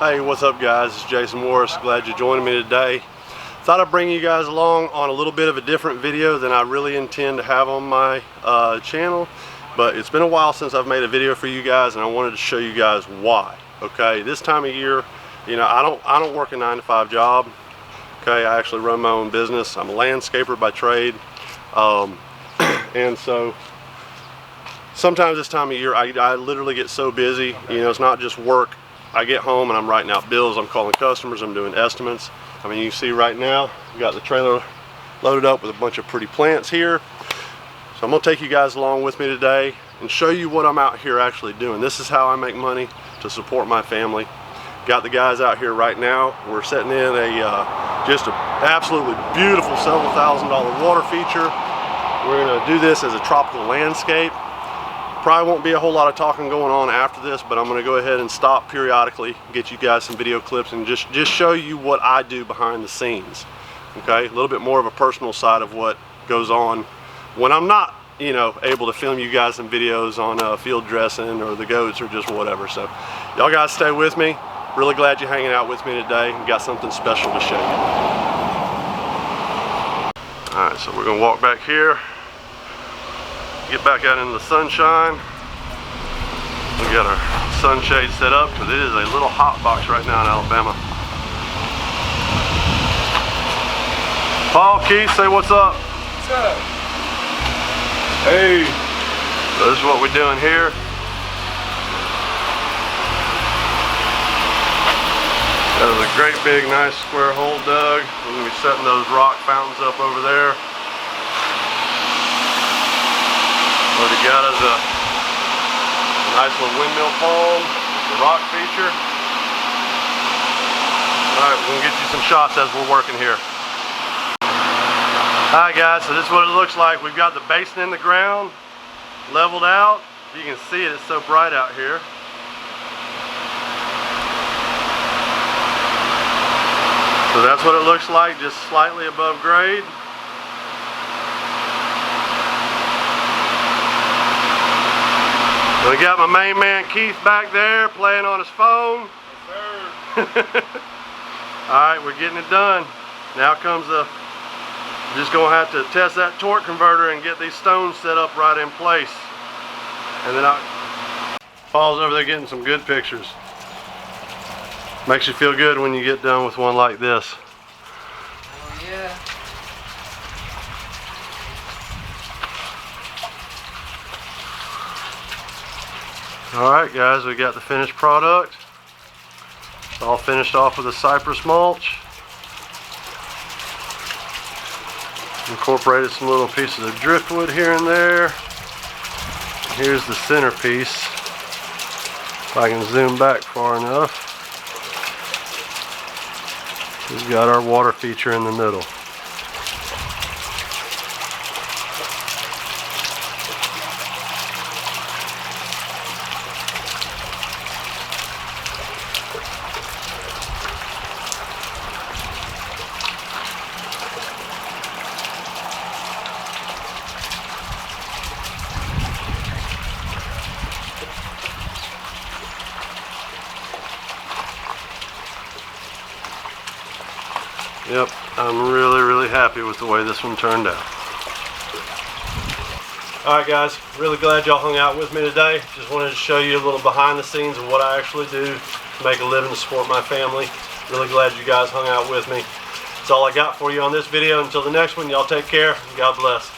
Hey, what's up guys? It's Jason Morris. Glad you're joining me today. Thought I'd bring you guys along on a little bit of a different video than I really intend to have on my channel, but it's been a while since I've made a video for you guys and I wanted to show you guys why. Okay, this time of year, you know, I don't work a 9-to-5 job. Okay, I actually run my own business. I'm a landscaper by trade, and so sometimes this time of year I literally get so busy. You know, it's not just work. I get home and I'm writing out bills, I'm calling customers, I'm doing estimates. I mean, you see right now, we got the trailer loaded up with a bunch of pretty plants here. So I'm gonna take you guys along with me today and show you what I'm out here actually doing. This is how I make money to support my family. Got the guys out here right now. We're setting in just an absolutely beautiful several $1,000 water feature. We're gonna do this as a tropical landscape. Probably won't be a whole lot of talking going on after this, but I'm going to go ahead and stop periodically, get you guys some video clips, and just show you what I do behind the scenes. Okay, a little bit more of a personal side of what goes on when I'm not, you know, able to film you guys some videos on field dressing or the goats or just whatever. So, y'all guys stay with me. Really glad you're hanging out with me today. Got something special to show you. All right, so we're going to walk back here. Get back out into the sunshine. We got our sunshade set up because it is a little hot box right now in Alabama. Paul, Keith, say what's up. What's up? Hey. So this is what we're doing here. That is a great big nice square hole dug. We're going to be setting those rock fountains up over there. What we got is a nice little windmill palm, the rock feature. Alright, we're going to get you some shots as we're working here. Alright guys, so this is what it looks like. We've got the basin in the ground, leveled out. You can see it, it's so bright out here. So that's what it looks like, just slightly above grade. We got my main man Keith back there playing on his phone. Yes, sir. Alright, we're getting it done. Now comes the, just gonna have to test that torque converter and get these stones set up right in place. And then Paul's over there getting some good pictures. Makes you feel good when you get done with one like this. Oh yeah. Alright guys, we got the finished product. It's all finished off with a cypress mulch. Incorporated some little pieces of driftwood here and there. Here's the centerpiece. If I can zoom back far enough. We've got our water feature in the middle. Yep, I'm really happy with the way this one turned out. Alright guys, really glad y'all hung out with me today. Just wanted to show you a little behind the scenes of what I actually do to make a living to support my family. Really glad you guys hung out with me. That's all I got for you on this video. Until the next one, y'all take care and God bless.